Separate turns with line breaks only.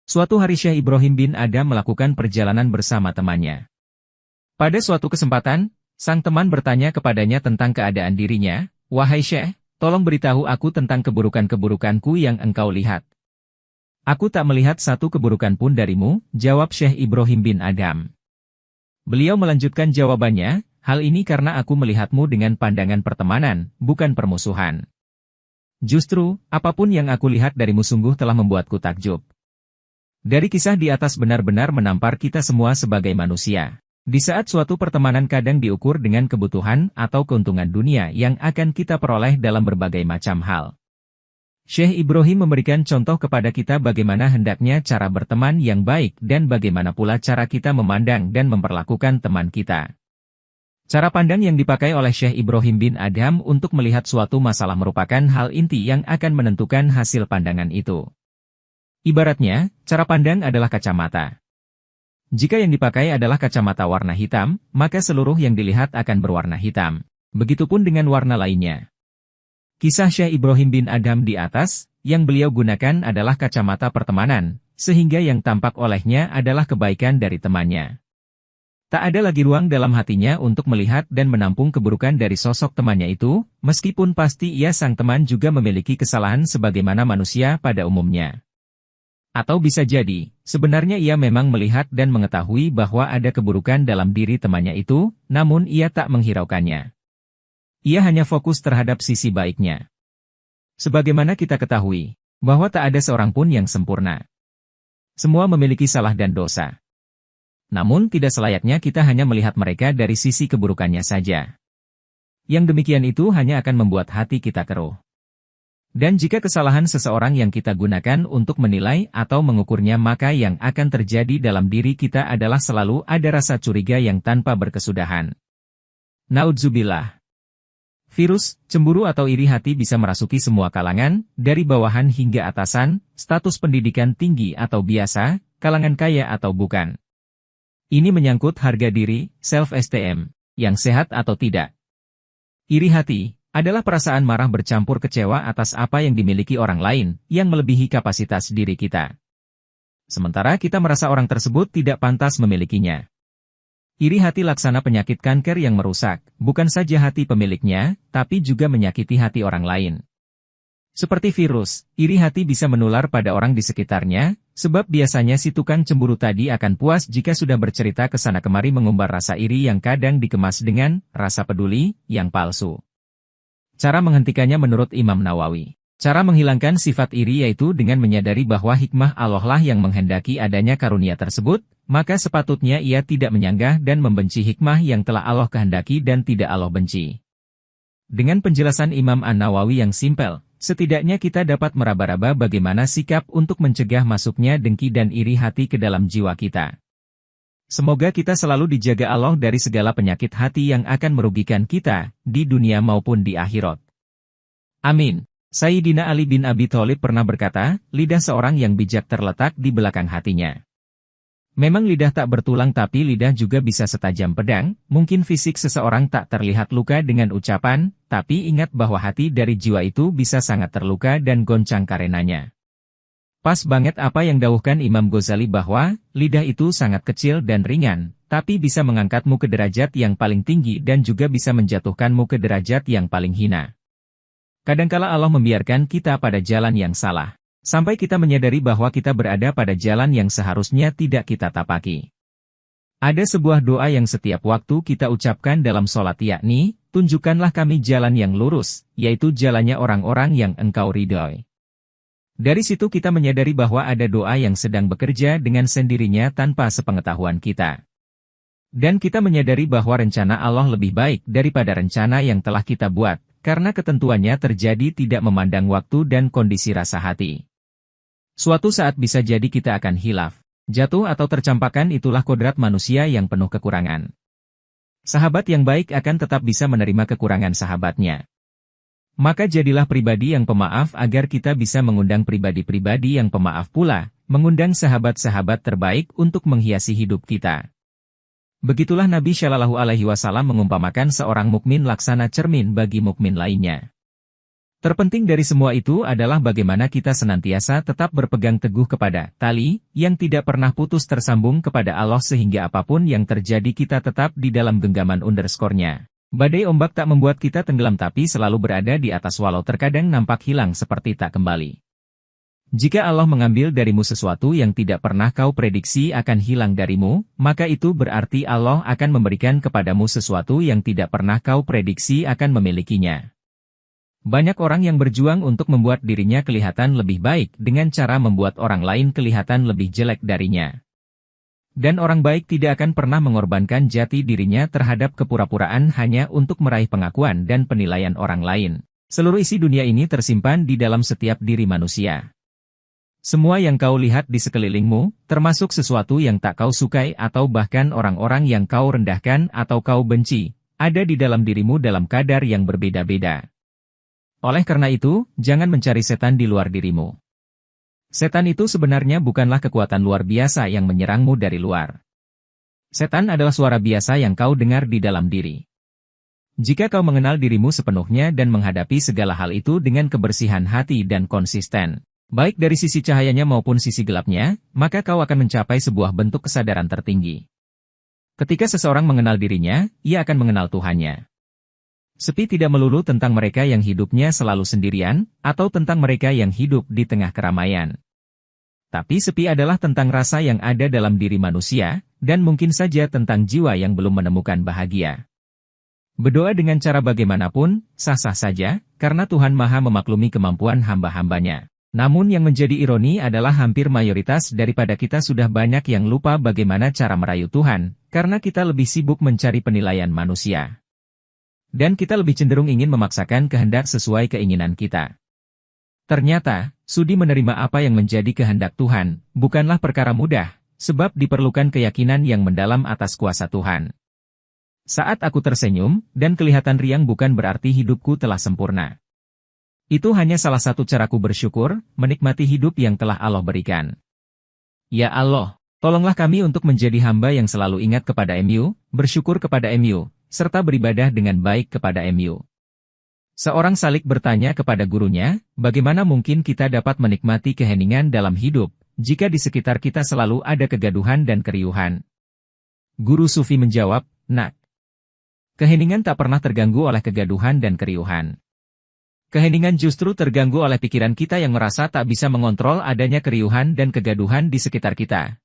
Suatu hari Syekh Ibrahim bin Adham melakukan perjalanan bersama temannya. Pada suatu kesempatan, sang teman bertanya kepadanya tentang keadaan dirinya, "Wahai Syekh, tolong beritahu aku tentang keburukan-keburukanku yang engkau lihat." "Aku tak melihat satu keburukan pun darimu," jawab Syekh Ibrahim bin Adham. Beliau melanjutkan jawabannya, "Hal ini karena aku melihatmu dengan pandangan pertemanan, bukan permusuhan. Justru, apapun yang aku lihat darimu sungguh telah membuatku takjub." Dari kisah di atas benar-benar menampar kita semua sebagai manusia. Di saat suatu pertemanan kadang diukur dengan kebutuhan atau keuntungan dunia yang akan kita peroleh dalam berbagai macam hal. Syekh Ibrahim memberikan contoh kepada kita bagaimana hendaknya cara berteman yang baik dan bagaimana pula cara kita memandang dan memperlakukan teman kita. Cara pandang yang dipakai oleh Syekh Ibrahim bin Adham untuk melihat suatu masalah merupakan hal inti yang akan menentukan hasil pandangan itu. Ibaratnya, cara pandang adalah kacamata. Jika yang dipakai adalah kacamata warna hitam, maka seluruh yang dilihat akan berwarna hitam. Begitupun dengan warna lainnya. Kisah Syekh Ibrahim bin Adham di atas, yang beliau gunakan adalah kacamata pertemanan, sehingga yang tampak olehnya adalah kebaikan dari temannya. Tak ada lagi ruang dalam hatinya untuk melihat dan menampung keburukan dari sosok temannya itu, meskipun pasti ia sang teman juga memiliki kesalahan sebagaimana manusia pada umumnya. Atau bisa jadi, sebenarnya ia memang melihat dan mengetahui bahwa ada keburukan dalam diri temannya itu, namun ia tak menghiraukannya. Ia hanya fokus terhadap sisi baiknya. Sebagaimana kita ketahui, bahwa tak ada seorang pun yang sempurna. Semua memiliki salah dan dosa. Namun tidak selayaknya kita hanya melihat mereka dari sisi keburukannya saja. Yang demikian itu hanya akan membuat hati kita keruh. Dan jika kesalahan seseorang yang kita gunakan untuk menilai atau mengukurnya, maka yang akan terjadi dalam diri kita adalah selalu ada rasa curiga yang tanpa berkesudahan. Naudzubillah. Virus, cemburu atau iri hati bisa merasuki semua kalangan, dari bawahan hingga atasan, status pendidikan tinggi atau biasa, kalangan kaya atau bukan. Ini menyangkut harga diri, self-esteem, yang sehat atau tidak. Iri hati adalah perasaan marah bercampur kecewa atas apa yang dimiliki orang lain, yang melebihi kapasitas diri kita. Sementara kita merasa orang tersebut tidak pantas memilikinya. Iri hati laksana penyakit kanker yang merusak, bukan saja hati pemiliknya, tapi juga menyakiti hati orang lain. Seperti virus, iri hati bisa menular pada orang di sekitarnya, sebab biasanya si tukang cemburu tadi akan puas jika sudah bercerita ke sana kemari mengumbar rasa iri yang kadang dikemas dengan rasa peduli yang palsu. Cara menghentikannya menurut Imam Nawawi. Cara menghilangkan sifat iri yaitu dengan menyadari bahwa hikmah Allah lah yang menghendaki adanya karunia tersebut, maka sepatutnya ia tidak menyanggah dan membenci hikmah yang telah Allah kehendaki dan tidak Allah benci. Dengan penjelasan Imam An-Nawawi yang simpel, setidaknya kita dapat meraba-raba bagaimana sikap untuk mencegah masuknya dengki dan iri hati ke dalam jiwa kita. Semoga kita selalu dijaga Allah dari segala penyakit hati yang akan merugikan kita, di dunia maupun di akhirat. Amin. Sayyidina Ali bin Abi Thalib pernah berkata, lidah seorang yang bijak terletak di belakang hatinya. Memang lidah tak bertulang tapi lidah juga bisa setajam pedang, mungkin fisik seseorang tak terlihat luka dengan ucapan, tapi ingat bahwa hati dari jiwa itu bisa sangat terluka dan goncang karenanya. Pas banget apa yang dawuhkan Imam Ghazali bahwa, lidah itu sangat kecil dan ringan, tapi bisa mengangkatmu ke derajat yang paling tinggi dan juga bisa menjatuhkanmu ke derajat yang paling hina. Kadangkala Allah membiarkan kita pada jalan yang salah, sampai kita menyadari bahwa kita berada pada jalan yang seharusnya tidak kita tapaki. Ada sebuah doa yang setiap waktu kita ucapkan dalam sholat yakni, tunjukkanlah kami jalan yang lurus, yaitu jalannya orang-orang yang Engkau ridhoi. Dari situ kita menyadari bahwa ada doa yang sedang bekerja dengan sendirinya tanpa sepengetahuan kita. Dan kita menyadari bahwa rencana Allah lebih baik daripada rencana yang telah kita buat, karena ketentuannya terjadi tidak memandang waktu dan kondisi rasa hati. Suatu saat bisa jadi kita akan hilaf, jatuh atau tercampakkan, itulah kodrat manusia yang penuh kekurangan. Sahabat yang baik akan tetap bisa menerima kekurangan sahabatnya. Maka jadilah pribadi yang pemaaf agar kita bisa mengundang pribadi-pribadi yang pemaaf pula, mengundang sahabat-sahabat terbaik untuk menghiasi hidup kita. Begitulah Nabi Shallallahu Alaihi Wasallam mengumpamakan seorang mukmin laksana cermin bagi mukmin lainnya. Terpenting dari semua itu adalah bagaimana kita senantiasa tetap berpegang teguh kepada tali yang tidak pernah putus tersambung kepada Allah sehingga apapun yang terjadi kita tetap di dalam genggaman underscore-nya. Badai ombak tak membuat kita tenggelam tapi selalu berada di atas walau terkadang nampak hilang seperti tak kembali. Jika Allah mengambil darimu sesuatu yang tidak pernah kau prediksi akan hilang darimu, maka itu berarti Allah akan memberikan kepadamu sesuatu yang tidak pernah kau prediksi akan memilikinya. Banyak orang yang berjuang untuk membuat dirinya kelihatan lebih baik dengan cara membuat orang lain kelihatan lebih jelek darinya. Dan orang baik tidak akan pernah mengorbankan jati dirinya terhadap kepura-puraan hanya untuk meraih pengakuan dan penilaian orang lain. Seluruh isi dunia ini tersimpan di dalam setiap diri manusia. Semua yang kau lihat di sekelilingmu, termasuk sesuatu yang tak kau sukai atau bahkan orang-orang yang kau rendahkan atau kau benci, ada di dalam dirimu dalam kadar yang berbeda-beda. Oleh karena itu, jangan mencari setan di luar dirimu. Setan itu sebenarnya bukanlah kekuatan luar biasa yang menyerangmu dari luar. Setan adalah suara biasa yang kau dengar di dalam diri. Jika kau mengenal dirimu sepenuhnya dan menghadapi segala hal itu dengan kebersihan hati dan konsisten, baik dari sisi cahayanya maupun sisi gelapnya, maka kau akan mencapai sebuah bentuk kesadaran tertinggi. Ketika seseorang mengenal dirinya, ia akan mengenal Tuhannya. Sepi tidak melulu tentang mereka yang hidupnya selalu sendirian, atau tentang mereka yang hidup di tengah keramaian. Tapi sepi adalah tentang rasa yang ada dalam diri manusia, dan mungkin saja tentang jiwa yang belum menemukan bahagia. Berdoa dengan cara bagaimanapun, sah-sah saja, karena Tuhan Maha memaklumi kemampuan hamba-hambanya. Namun yang menjadi ironi adalah hampir mayoritas daripada kita sudah banyak yang lupa bagaimana cara merayu Tuhan, karena kita lebih sibuk mencari penilaian manusia. Dan kita lebih cenderung ingin memaksakan kehendak sesuai keinginan kita. Ternyata, sudi menerima apa yang menjadi kehendak Tuhan, bukanlah perkara mudah, sebab diperlukan keyakinan yang mendalam atas kuasa Tuhan. Saat aku tersenyum, dan kelihatan riang bukan berarti hidupku telah sempurna. Itu hanya salah satu caraku bersyukur, menikmati hidup yang telah Allah berikan. Ya Allah, tolonglah kami untuk menjadi hamba yang selalu ingat kepada MU, bersyukur kepada MU, serta beribadah dengan baik kepada MU. Seorang salik bertanya kepada gurunya, bagaimana mungkin kita dapat menikmati keheningan dalam hidup, jika di sekitar kita selalu ada kegaduhan dan keriuhan? Guru Sufi menjawab, Nak, keheningan tak pernah terganggu oleh kegaduhan dan keriuhan. Keheningan justru terganggu oleh pikiran kita yang merasa tak bisa mengontrol adanya keriuhan dan kegaduhan di sekitar kita.